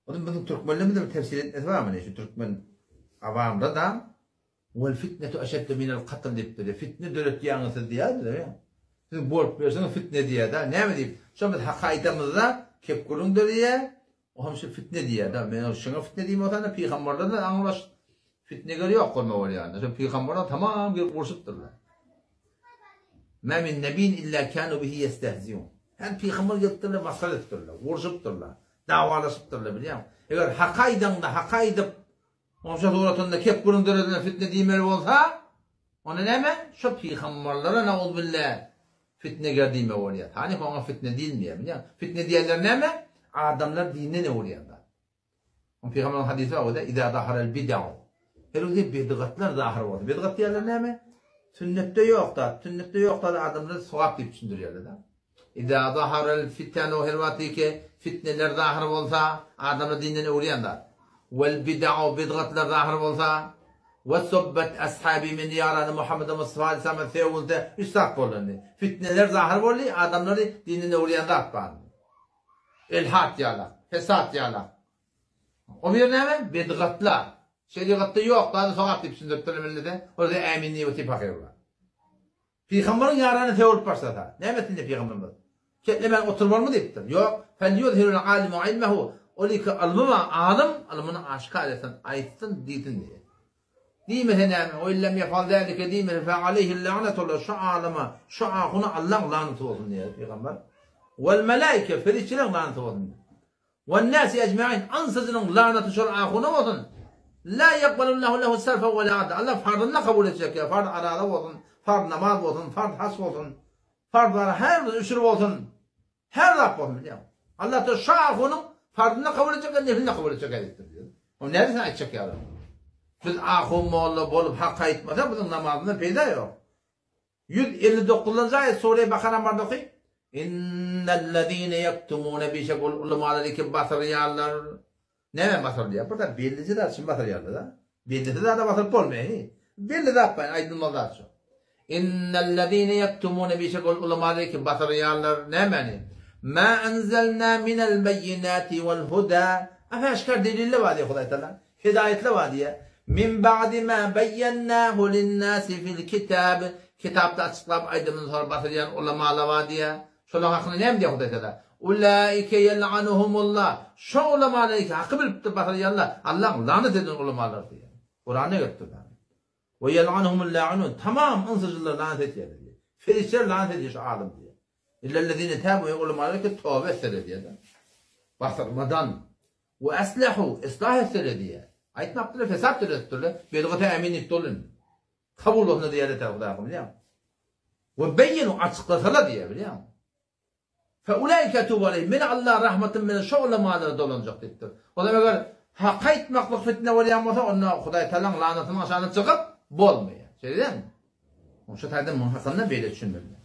Onun bizim Türkmenlerinde bir tefsir etmesi var mı? Şu Türkmen avamda da vel fitnetu eşeddu minel katl deyip fitne döret yanısı diyorlar ya. Siz borç verirseniz fitne diye da ne mi diyeyim? Şu biz hakikatimizde kep kurundur diye o hem fitne diye da ben şuna fitne diyeyim o tane peygamberden de anlaş fitne göre yok koyma var yani. Şu peygamberden tamam bir kursupturlar. Ma min nebiyyin illa kanu bihi yestehziun. Yani peygamber yaptırlar, masal ettirler, kursupturlar, davalaşıptırlar biliyor musun? Eğer hakaydan da hakaydıp onşa doğratında kep kurundur fitne diyeyim olsa ona ne mi? Şu peygamberlere naud billah fitne geldiğime oluyor. Hani ona fitne değil mi ya? Biliyor musun? Fitne diyenler ne mi? Adamlar dinine ne oluyorlar? O peygamberin hadisi var o da İzâ dâharel bid'u. Herhalde bid'atlar dâhar oldu. Bid'at diyenler ne mi? Sünnette yok da. Sünnette yok da adamlar sokak deyip düşündürüyorlar da. İzâ dâharel fitenu hervati ki fitneler dâhar olsa adamlar dinine uğrayanlar. Vel bid'u bid'atlar dâhar olsa ve sohbet ashabi min yaranı Muhammed Mustafa Aleyhisselam'a sevuldu üstad bollandı. Fitneler zahir bollu adamları dinine uğrayanlar atpandı. İlhat diyorlar, fesat diyorlar. O bir ne mi? Bid'atlar. Şeriatta yok daha da sokak deyip sündürttürler millete. Orada eminliği ve tip bakıyorlar. Peygamberin yaranı sevulup başladı. Ne metinde peygamberimiz? Ketlemen oturmalı mı deyiptir? Yok. Fel yudhirul alimu ilmehu. Oli ki almıma alımını aşikar etsin, ayetsın, ditin diye. Diyme ne o illem yapal zâlike diyme fe aleyhi lânetullah şu alama şu ahuna Allah laneti olsun diye peygamber. Vel melaike ferişçilerin laneti olsun. Vel nâsi ecma'in ansızının laneti şu ahuna olsun. La yakbalullahu lehu serfe ve la adda. Allah fardını kabul edecek ya. Fard arada olsun, fard namaz olsun, fard has olsun, fardlara her üşür olsun. Her rab olsun biliyor musun? Allah da şu ahunun fardını kabul edecek, nefilini kabul edecek diyor. O neredesin açacak ya? Biz ahun moğlu bolup hakka etmese bizim namazında peyda yok. 159. ayet Sure-i Bakara barda okuyun. İnnellezîne yektumûne bir şey ulamaları ki basarıyarlar. Ne mi basarıyar? Burada bellisi de şimdi basarıyarlar da. Bellisi de basarıp olmuyor. Belli de yapmayın aydınmalar şu. İnnellezîne yektumûne bir şey ulamaları ki basarıyarlar. Ne mi? Ma enzelnâ minel beyinâti vel hudâ. Aşkar delille var diye Huday Teala. Hidayetle var diye. Min ba'di ma beyyennâhu linnâsi fil kitab. Kitapta açıklayıp aydınlığı sonra basırıyan ulamalar var diye. Şunun hakkında ne mi diye Huday Teala? Ulaike yel'anuhumullah. Şu ulamalar ki hakkı bilip de basırıyanlar. Allah lanet edin ulamalar diye. Kur'an'a götürdü. Ve yel'anuhumul la'inun. Tamam ınsızcılar lanet ediyor diye. Ferişler lanet ediyor şu alim diye. İllellezine tâbu'yu ulamalar ki tövbe etsene diye. Basırmadan. Ve eslehu. Islah etsene diye. Ayet ne yaptılar? Fesat diyorlar. Bedgata eminlik dolun. Kabul olun diye de tarafı da yapın biliyor musun? Ve beyyinu açıklasalar diye biliyor musun? Fe ulaike tuğbu aleyhim. Min Allah rahmetin min şu ulamaları dolanacak dediler. O zaman eğer haka etmeklik fitne var yanmasa onunla Huday Teala'nın lanetinin aşağına çıkıp bolmuyor. Şey değil mi? O şu tarzda muhakkakından böyle düşünmeliler.